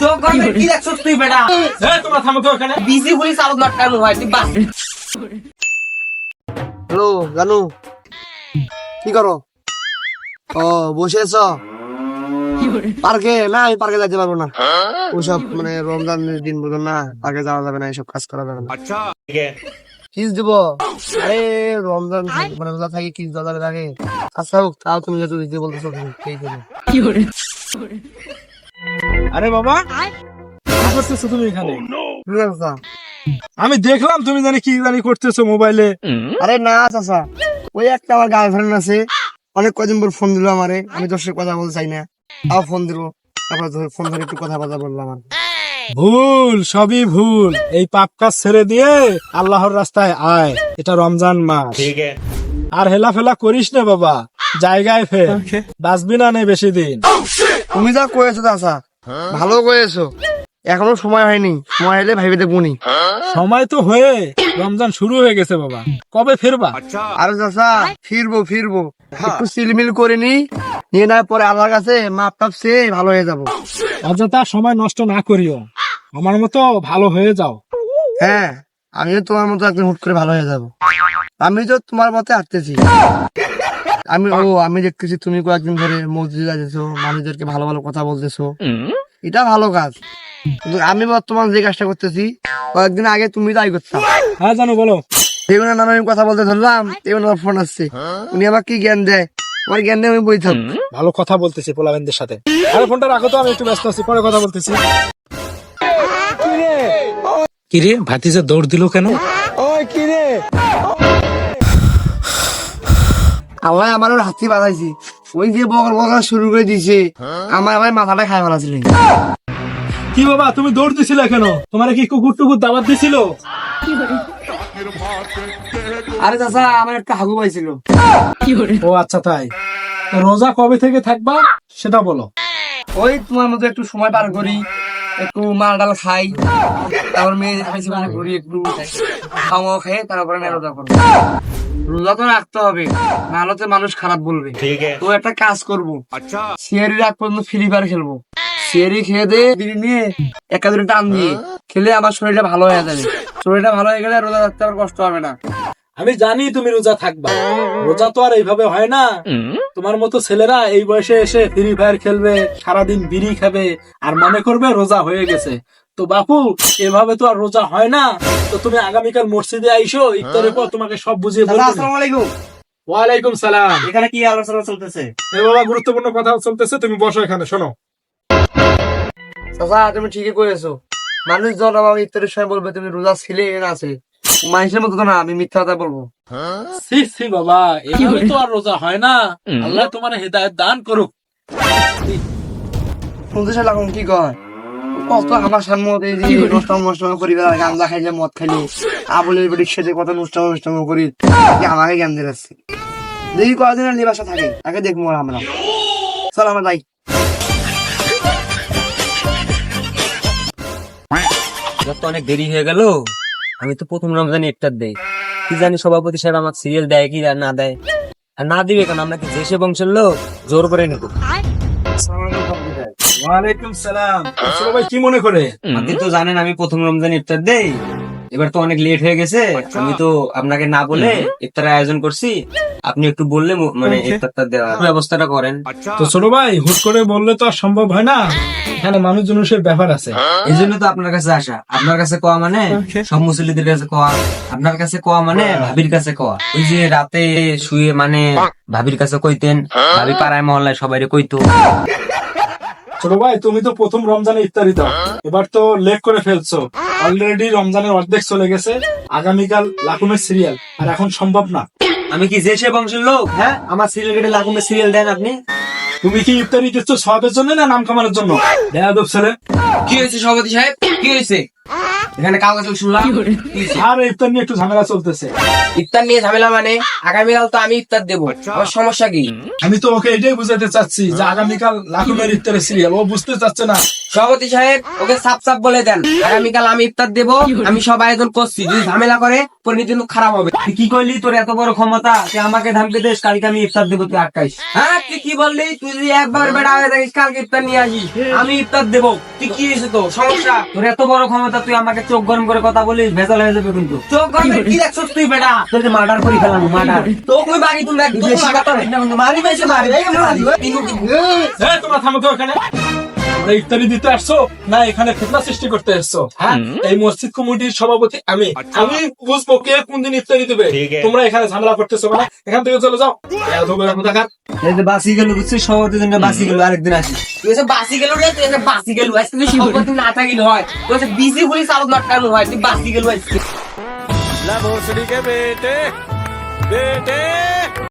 তো কি দেখছস তুই বেটা? তোমরা থামো তো এখানে। বিজি হইস আর লটকানো হয় তুই বাস। হ্যালো জানু, কি করো? ও বসে আছো পার্কে? না আমি পার্কে যাইতে পারবো না, ওসব মানে রমজানের দিন বলুন না, পার্কে যাওয়া যাবে না, এইসব কাজ করা যাবে না। কিস দিব? আরে রমজান মানে রোজা থাকি কিস দেওয়া যাবে থাকে? আচ্ছা হোক, তাও তুমি যেহেতু দিতে বলতেছো সেই জন্য। আরে বাবা, কি করতেছো তুমি এখানে? ঠিক আছে চাচা। আমি দেখলাম তুমি কি জানি করতেছো মোবাইলে। আরে না চাচা, ওই একটা আমার গার্লফ্রেন্ড আছে, অনেক কদিন পর ফোন দিল আমারে, আমি তোর সাথে কথা বলতে চাই না, তাও ফোন দিল, তারপর ফোন ধরে একটু কথা বললাম। আমার ভুল, সবই ভুল। এই পাপ কাজ ছেড়ে দিয়ে আল্লাহর রাস্তায় আয়, এটা রমজান মাস। আর হেলাফেলা করিস না বাবা, জায়গায় ফের, বাঁচবি না নেই বেশি দিন। তুমি যা কয়েছো চাচা, ভালো কয়েছো, এখনো সময় হয়নি, সময় হলে ভাইবে দেখবনি। সময় তো হয়ে রমজান শুরু হয়ে গেছে বাবা, কবে ফিরবা? আরে চাচা ফিরবো একটু সিলমিল করে নিয়ে না, পরে আল্লাহর কাছে মাপ টাপ সে ভালো হয়ে যাবো। অযথা সময় নষ্ট না করিও, আমার মতো ভালো হয়ে যাও। হ্যাঁ, আমিও তোমার মতো একদিন হুট করে ভালো হয়ে যাবো। আমি তো তোমার মতে হাঁটতেছি, আমি দেখতেছি তুমি কয়েকদিন ধরে মসজিদে যাচ্ছো, মানুষদেরকে ভালো ভালো কথা বলতেছো, এটা ভালো কাজ। কিন্তু আমি বর্তমান যে কাজটা করতেছি, কয়েকদিন আগে তুমি তাই করতাম। হ্যাঁ জানো, বলো। এগুলো নানা আমি কথা বলতে ধরলাম, এগুলো আমার ফোন আসছে, উনি আবার কি জ্ঞান দেয়, আমার জ্ঞান দিয়ে আমি বই থাক। ভালো কথা বলতেছি পোলাবেনদের সাথে। আরে ফোনটা রাখো তো, আমি একটু ব্যস্ত আছি, পরে কথা বলতেছি। কিরে ভাতিজা দৌড় দিল কেন? আল্লাহ আমার হাতি বাঁধাইছি, ওই যে বকর শুরু করে দিছে, আমার মাথাটা খাই ফেলাছিল। কি বাবা, তুমি দৌড় দিছিলে কেন? তোমার কি কুকুর টুকুর দাবাত দিছিল? আরে চাচা, আমার একটা হাগু পাইছিল। ও আচ্ছা, তাই। তা রোজা কবে থেকে থাকবা সেটা বলো। ওই তোমার মতো একটু সময় পার করি, একটু মাল ডাল খাই, তারপর মেয়ে ঘুরি, একটু খাওয়া খেয়ে তারপরে রোজা করবো। রোজা তো রাখতে হবে, নাহলে তো মানুষ খারাপ বলবে। তো একটা কাজ করবো, সিয়ারি রাখ পর্যন্ত ফ্রি ফায়ার খেলবো, সিয়ারি খেয়ে দিয়ে বিড়ি নিয়ে একা দুটো টান দিয়ে খেলে আমার শরীরটা ভালো হয়ে যাবে। শরীরটা ভালো হয়ে গেলে রোজা রাখতে আমার কষ্ট হবে না। আমি জানি তুমি রোজা থাকবা, রোজা তো আর এইভাবে হয় না। তোমার মতো ছেলেরা এই বয়সে এসে ফ্রি ফায়ার খেলবে, সারাদিন বিড়ি খাবে, আর মনে করবে রোজা হয়ে গেছে। তো বাপু, এভাবে তো আর রোজা হয় না। তো তুমি আগামীকাল মসজিদে আইসো, ইফতারের পর তোমাকে সব বুঝিয়ে বলবো। আসসালামু আলাইকুম। ওয়ালাইকুম সালাম। এখানে কি আলোচনা চলতেছে? এই বাবা, গুরুত্বপূর্ণ কথা চলতেছে, তুমি বসো এখানে, শোনো। চাচা তুমি ঠিকই করেছো, মানুষ যখন আমাকে ইফতারের সময় বলবে তুমি রোজা ছিলে না আছে, মানুষের মতো তো না, আমি মিথ্যা কথা বলবো। সি সি বাবা, এভাবে তো আর রোজা হয় না। আল্লাহ তোমার হেদায়েত দান করুক। শুনতে চাইলাম কি কয়, কত আমার সামনে এই যে নষ্ট করি, গাঁজা খাইলে মদ খাইলে আবুলের বেটি সেজে কত নষ্ট করি, আমাকে জ্ঞান দিয়ে যাচ্ছে। দেখি কয়দিন আর নিবাসা থাকে, তাকে দেখবো আমরা। চল আমরা যাই। যত অনেক দেরি হয়ে গেল, আমি তো প্রথম রমজানে ইফতার দেই, কি জানি সভাপতি সাহেব আমার সিরিয়াল দেয় কি আর না দেয়। আর না দিবে কেন, আমরা কি দেশে বংশের লোক, জোর করে নেব। ওয়ালাইকুম সালাম। আসলে ভাই কি মনে করে? আপনি তো জানেন আমি প্রথম রমজানে ইফতার দেই, এবার তো অনেক লেট হয়ে গেছে, আমি তো আপনাকে না বলে ইফতারের আয়োজন করছি, আপনি একটু বললে মানে ইফতারটা দেওয়ার ব্যবস্থাটা করেন। তো ছোট ভাই, হুট করে বললে তো আর সম্ভব হয় না, এখানে মানুষ জনুষের ব্যাপার আছে। এই জন্য তো আপনার কাছে আসা। আপনার কাছে কোয়া মানে সব মুসল্লিদের কাছে কোয়া, আপনার কাছে কোয়া মানে ভাবির কাছে কোয়া। ওই যে রাতে শুয়ে মানে ভাবির কাছে কইতেন, ভাবি পাড়ায় মহল্লায় সবাই কইতো। ছোট ভাই, তুমি তো প্রথম রমজানে ইফতারি দাও, এবার তো লেট করে ফেলছো। অলরেডি রমজানের অর্ধেক চলে গেছে, আগামীকাল লাকুমের সিরিয়াল, আর এখন সম্ভব না। আমি কি দেশে বংশের লোক? হ্যাঁ, আমার সিরিয়াল কেটে লাকুমের সিরিয়াল দেন আপনি। তুমি কি ইফতারি দিচ্ছ সবের জন্য না নাম কামানোর জন্য? বেয়াদব ছেলে। কি হয়েছে সভাপতি সাহেব, কি হয়েছে? এখানে কাগজ শুনলাম আর ইফতার নিয়ে একটু ঝামেলা চলতেছে। ইফতার নিয়ে ঝামেলা মানে আগামীকাল তো আমি ইফতার দেবো, আমার সমস্যা কি? আমি তো ওকে এটাই বুঝাতে চাচ্ছি যে আগামীকাল লাকুমের ইফতারের সিরিয়াল, ও বুঝতে চাচ্ছে না। সভাপতি সাহেব ওকে সাপ সাপ বলে দেন, আগামীকাল আমি ইফতার দেবো, আমি সব আয়োজন করছি, যদি ঝামেলা করে পরিণতি কিন্তু খারাপ হবে। তুই কি কইলি? তোর এত বড় ক্ষমতা, তুই আমাকে ধামকে দেশ, কালকে আমি ইফতার দেবো, তুই আটকাইস? হ্যাঁ, তুই কি বললি তুই যদি একবার বেড়া হয়ে থাকিস কালকে ইফতার নিয়ে আসিস, আমি ইফতার দেবো। তুই কি হয়েছে তো সমস্যা? তোর এত বড় ক্ষমতা, তুই আমাকে চোখ গরম করে কথা বলিস, ভেজাল হয়ে যাবে কিন্তু। চোখ গরম করে কি দেখছিস তুই বেটা? তোকে মার্ডার করে ফেলাম, মার্ডার। তোকে বাকি তুমি একদম লাগাতে হবে না, মারি বেশি মারি তোমরা থামো তো এখানে। তোমরা ইফতারি দিতে আসছো না এখানে ফিতনা সৃষ্টি করতে আসছো? হ্যাঁ, এই মসজিদ কমিটির সভাপতি আমি বুঝবো কে কোন দিন ইফতারি দেবে। তোমরা এখানে ঝামেলা করতেছো না, এখান থেকে চলে যাও। এই যে বাসি গেল বুঝছিস, সভাপতির জন্য বাসি গেল, আরেকদিন আসিস। তুই এসে বাসি গেল রে, তুই এসে বাসি গেল, আজকে তুই সভাপতি না থাকিল হয়, তুই এসে বিসি হলি চালক লটকানো হয়, তুই বাসি গেল আজকে। La भोसड़ी के बेटे बेटे